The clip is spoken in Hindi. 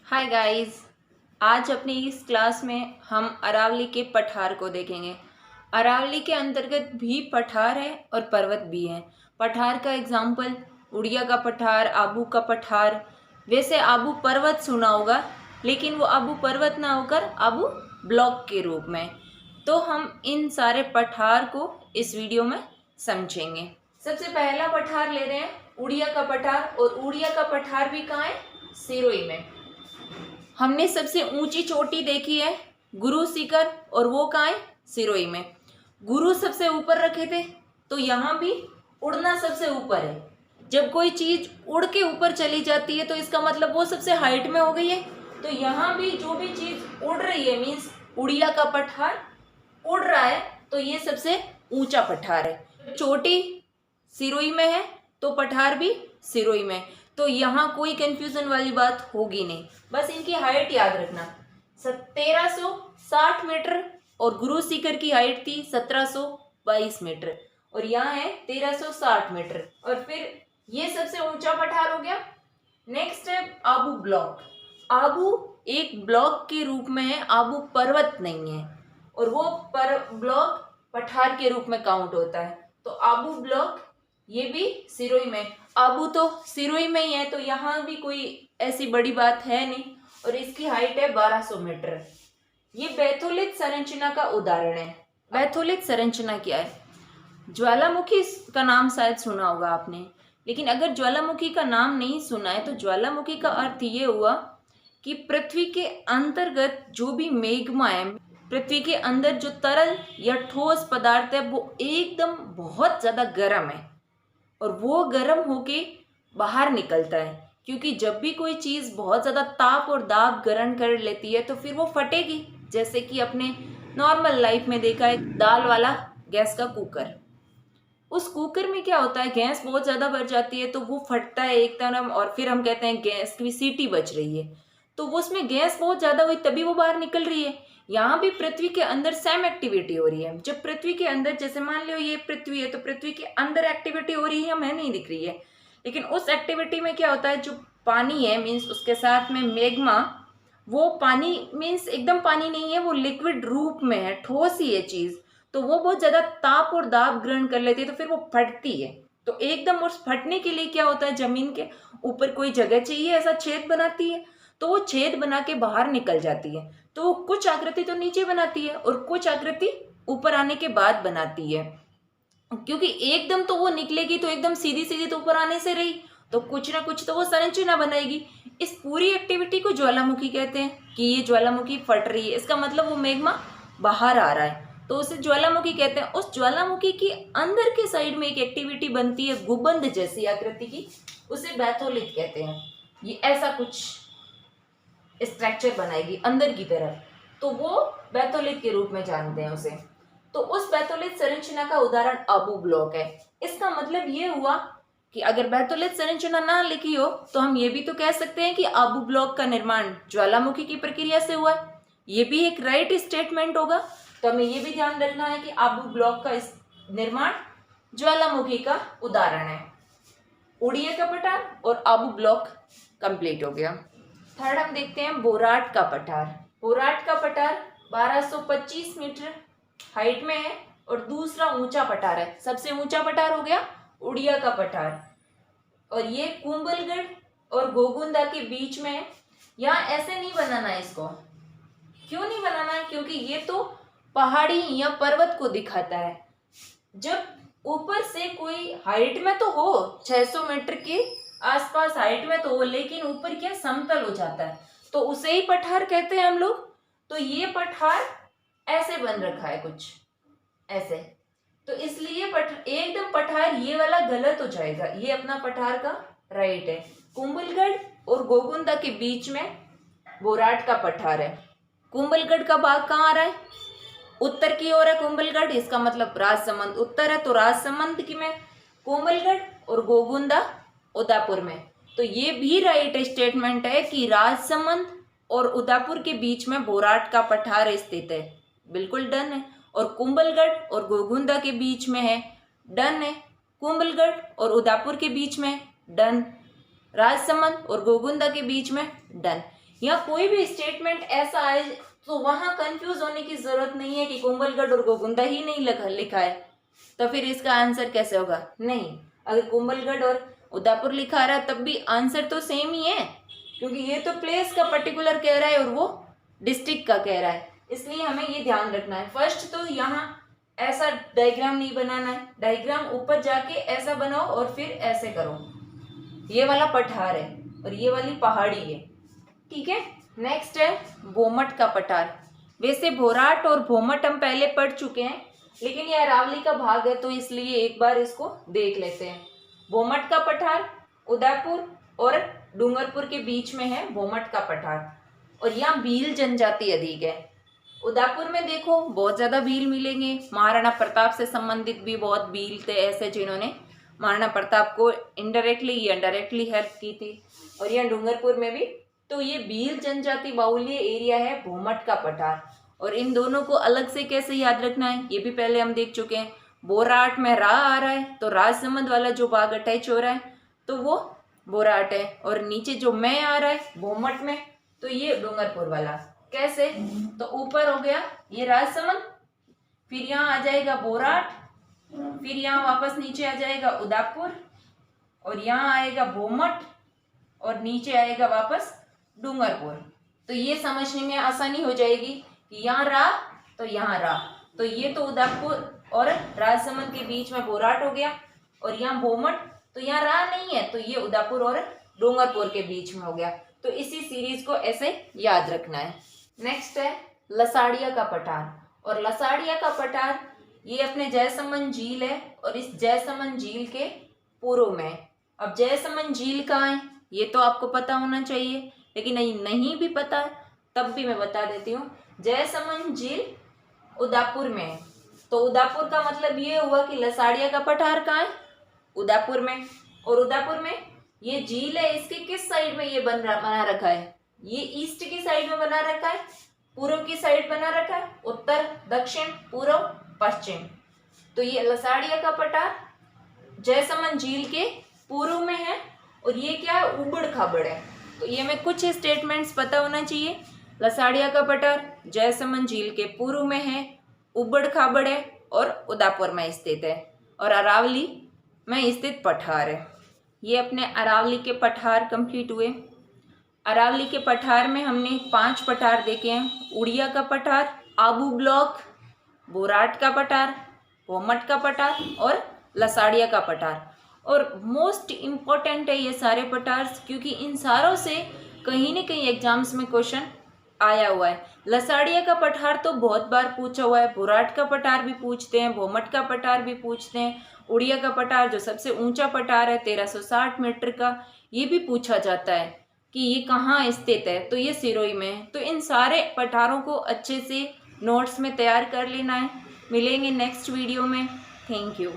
Hi guys. आज अपनी इस क्लास में हम अरावली के पठार को देखेंगे। अरावली के अंतर्गत भी पठार है और पर्वत भी है। पठार का एग्जाम्पल उड़िया का पठार, आबू का पठार। वैसे आबू पर्वत सुना होगा, लेकिन वो आबू पर्वत ना होकर आबू ब्लॉक के रूप में। तो हम इन सारे पठार को इस वीडियो में समझेंगे। सबसे पहला पठार ले रहे हैं उड़िया का पठार, और उड़िया का पठार भी कहाँ है? सिरोही में। हमने सबसे ऊंची चोटी देखी है गुरु शिखर, और वो कहाँ है? सिरोही में। गुरु सबसे ऊपर रखे थे, तो यहाँ भी उड़ना सबसे ऊपर है। जब कोई चीज उड़ के ऊपर चली जाती है तो इसका मतलब वो सबसे हाइट में हो गई है। तो यहाँ भी जो भी चीज उड़ रही है, मीन्स उड़िया का पठार उड़ रहा है, तो ये सबसे ऊंचा पठार है। चोटी सिरोही में है तो पठार भी सिरोही में। तो यहाँ कोई कंफ्यूजन वाली बात होगी नहीं, बस इनकी हाइट याद रखना। 1360 मीटर और गुरु शिखर की हाइट थी 1722 मीटर, और यहाँ है 1360 मीटर। और फिर ये सबसे ऊंचा पठार हो गया। नेक्स्ट है आबू ब्लॉक। आबू एक ब्लॉक के रूप में है, आबू पर्वत नहीं है, और वो ब्लॉक पठार के रूप में काउंट होता है। तो आबू ब्लॉक ये भी सिरोही में। आबू तो सिरोही में ही है, तो यहाँ भी कोई ऐसी बड़ी बात है नहीं, और इसकी हाइट है 1200 मीटर। ये बैथोलित संरचना का उदाहरण है। बैथोलित संरचना क्या है? ज्वालामुखी का नाम शायद सुना होगा आपने, लेकिन अगर ज्वालामुखी का नाम नहीं सुना है तो ज्वालामुखी का अर्थ ये हुआ कि पृथ्वी के अंतर्गत जो भी मेग्मा है, पृथ्वी के अंदर जो तरल या ठोस पदार्थ है, वो एकदम बहुत ज़्यादा गर्म है, और वो गर्म होके बाहर निकलता है। क्योंकि जब भी कोई चीज़ बहुत ज़्यादा ताप और दाब ग्रहण कर लेती है तो फिर वो फटेगी। जैसे कि अपने नॉर्मल लाइफ में देखा है, दाल वाला गैस का कुकर। उस कुकर में क्या होता है, गैस बहुत ज़्यादा बढ़ जाती है तो वो फटता है एक तरफ, और फिर हम कहते हैं गैस की सीटी बच रही है। तो वो उसमें गैस बहुत ज़्यादा हुई तभी वो बाहर निकल रही है। यहाँ भी पृथ्वी के अंदर सेम एक्टिविटी हो रही है। जब पृथ्वी के अंदर, जैसे मान लो ये पृथ्वी है, तो पृथ्वी के अंदर एक्टिविटी हो रही है, हमें नहीं दिख रही है, लेकिन उस एक्टिविटी में क्या होता है, जो पानी है मीन्स उसके साथ में मेग्मा, वो पानी मीन्स एकदम पानी नहीं है, वो लिक्विड रूप में है, ठोस ही है चीज़। तो वो बहुत ज़्यादा ताप और दाब ग्रहण कर लेती है, तो फिर वो फटती है। तो एकदम उस फटने के लिए क्या होता है, जमीन के ऊपर कोई जगह चाहिए, ऐसा छेद बनाती है, तो वो छेद बना के बाहर निकल जाती है। तो कुछ आकृति तो नीचे बनाती है और कुछ आकृति ऊपर आने के बाद बनाती है। क्योंकि एकदम तो वो निकलेगी तो एकदम सीधी सीधी तो ऊपर आने से रही, तो कुछ ना कुछ तो वो संरचना बनाएगी। इस पूरी एक्टिविटी को ज्वालामुखी कहते हैं, कि ये ज्वालामुखी फट रही है, इसका मतलब वो मेग्मा बाहर आ रहा है, तो उसे ज्वालामुखी कहते हैं। उस ज्वालामुखी की अंदर के साइड में एक एक्टिविटी बनती है गुंबद जैसी आकृति की, उसे बैथोलिट कहते हैं। ये ऐसा कुछ स्ट्रक्चर बनाएगी अंदर की तरफ, तो वो बैथोलिट के रूप में जानते हैं उसे। तो उस बैथोलिट संरचना का उदाहरण आबू ब्लॉक है। इसका मतलब ये हुआ कि अगर बैथोलिट संरचना ना लिखी हो तो हम ये भी तो कह सकते हैं कि आबू ब्लॉक का निर्माण ज्वालामुखी की प्रक्रिया से हुआ है। ये भी एक राइट स्टेटमेंट होगा। तो हमें ये भी ध्यान रखना है कि आबू ब्लॉक का निर्माण ज्वालामुखी का उदाहरण है। उड़िया का पठार और आबू ब्लॉक कंप्लीट हो गया। थर्ड हम देखते हैं बोराट का पठार। बोराट का पठार 1225 मीटर हाइट में है और दूसरा ऊंचा पठार है। सबसे ऊंचा पठार हो गया उड़िया का पठार, और ये कुंभलगढ़ और गोगुंदा के बीच में है। यहाँ ऐसे नहीं बनाना है इसको। क्यों नहीं बनाना है? क्योंकि ये तो पहाड़ी या पर्वत को दिखाता है। जब ऊपर से कोई हाइट में तो हो, 600 मीटर के आसपास हाइट में तो हो, लेकिन ऊपर क्या समतल हो जाता है, तो उसे ही पठार कहते हैं हम लोग। तो ये पठार ऐसे बन रखा है कुछ ऐसे, तो इसलिए एकदम पठार ये वाला गलत हो जाएगा। ये अपना पठार का राइट है। कुंभलगढ़ और गोगुंदा के बीच में बोराट का पठार है। कुंभलगढ़ का भाग कहाँ आ रहा है? उत्तर की ओर है कुंभलगढ़, इसका मतलब राजसमंद उत्तर है, तो राजसमंद की में कुंभलगढ़ और गोगुंदा उदयपुर में। तो ये भी राइट स्टेटमेंट है कि राजसमंद और उदयपुर के बीच में बोराट का पठार स्थित है। बिल्कुल डन है। और कुंभलगढ़ और गोगुंदा के बीच में है, डन है। कुंभलगढ़ और उदयपुर के बीच में डन। राजसमंद और गोगुंदा के बीच में डन। या कोई भी स्टेटमेंट ऐसा आए तो वहां कंफ्यूज होने की जरूरत नहीं है कि कुंभलगढ़ और गोविंदा ही नहीं लिखा है, तो फिर इसका आंसर कैसे होगा? नहीं, अगर कुंभलगढ़ और उदयपुर लिखा रहा है तब भी आंसर तो सेम ही है, क्योंकि ये तो प्लेस का पर्टिकुलर कह रहा है और वो डिस्ट्रिक्ट का कह रहा है। इसलिए हमें ये ध्यान रखना है। फर्स्ट तो यहाँ ऐसा डायग्राम नहीं बनाना है, डायग्राम ऊपर जाके ऐसा बनाओ और फिर ऐसे करो। ये वाला पठार है और ये वाली पहाड़ी है, ठीक है। नेक्स्ट है भोमट का पठार। वैसे भोराट और भोमट हम पहले पढ़ चुके हैं, लेकिन ये अरावली का भाग है तो इसलिए एक बार इसको देख लेते हैं। भोमट का पठार उदयपुर और डूंगरपुर के बीच में है भोमट का पठार, और यहाँ भील जनजाति अधिक है। उदयपुर में देखो बहुत ज़्यादा भील मिलेंगे, महाराणा प्रताप से संबंधित भी बहुत भील थे ऐसे जिन्होंने महाराणा प्रताप को इनडायरेक्टली या डायरेक्टली हेल्प की थी। और यहाँ डूंगरपुर में भी, तो ये भील जनजाति बाहुल्य एरिया है भोमट का पठार। और इन दोनों को अलग से कैसे याद रखना है ये भी पहले हम देख चुके हैं। बोराट में रा आ रहा है तो राजसमंद वाला जो भाग अटैच हो रहा है तो वो बोराट है, और नीचे जो मैं आ रहा है भोमट में तो ये डूंगरपुर वाला। कैसे? तो ऊपर हो गया ये राजसमंद, फिर यहाँ आ जाएगा बोराट, फिर यहाँ वापस नीचे आ जाएगा उदयपुर, और यहाँ आएगा भोमट, और नीचे आएगा वापस डूंगरपुर। तो ये समझने में आसानी हो जाएगी कि यहाँ रा तो यहाँ रा, तो ये तो उदयपुर और राजसमंद के बीच में बोराट हो गया, और यहाँ भोमट तो यहाँ रा नहीं है तो ये उदयपुर और डूंगरपुर के बीच में हो गया। तो इसी सीरीज को ऐसे याद रखना है। नेक्स्ट है लसाड़िया का पठार, और लसाड़िया का पठार ये अपने जयसमंद झील है, और इस जयसमंद झील के पूर्व में। अब जयसमंद झील कहाँ है ये तो आपको पता होना चाहिए, लेकिन नहीं भी पता है तब भी मैं बता देती हूँ। जयसमंद झील उदयपुर में है, तो उदयपुर का मतलब ये हुआ कि लसाड़िया का पठार कहाँ है? उदयपुर में। और उदयपुर में ये झील है, इसके किस साइड में ये बना रखा है? ये ईस्ट की साइड में बना रखा है, पूर्व की साइड बना रखा है, उत्तर दक्षिण पूर्व पश्चिम। तो ये लसाड़िया का पठार जयसमंद झील के पूर्व में है, और ये क्या है? उबड़ खाबड़ है। तो ये में कुछ स्टेटमेंट्स पता होना चाहिए। लसाड़िया का पठार जयसमंद झील के पूर्व में है, उबड़ खाबड़ है और उदयपुर में स्थित है, और अरावली में स्थित पठार है। ये अपने अरावली के पठार कंप्लीट हुए। अरावली के पठार में हमने 5 पठार देखे हैं। उड़िया का पठार, आबू ब्लॉक, बोराट का पठार, भोमट का पठार और लसाड़िया का पठार। और मोस्ट इम्पॉर्टेंट है ये सारे पठार, क्योंकि इन सारों से कहीं न कहीं एग्जाम्स में क्वेश्चन आया हुआ है। लसाड़िया का पठार तो बहुत बार पूछा हुआ है, बोराट का पठार भी पूछते हैं, भोमट का पठार भी पूछते हैं, उड़िया का पठार जो सबसे ऊंचा पठार है 1360 मीटर का, ये भी पूछा जाता है कि ये कहाँ स्थित है, तो ये सिरोही में है। तो इन सारे पठारों को अच्छे से नोट्स में तैयार कर लेना है। मिलेंगे नेक्स्ट वीडियो में। Thank you.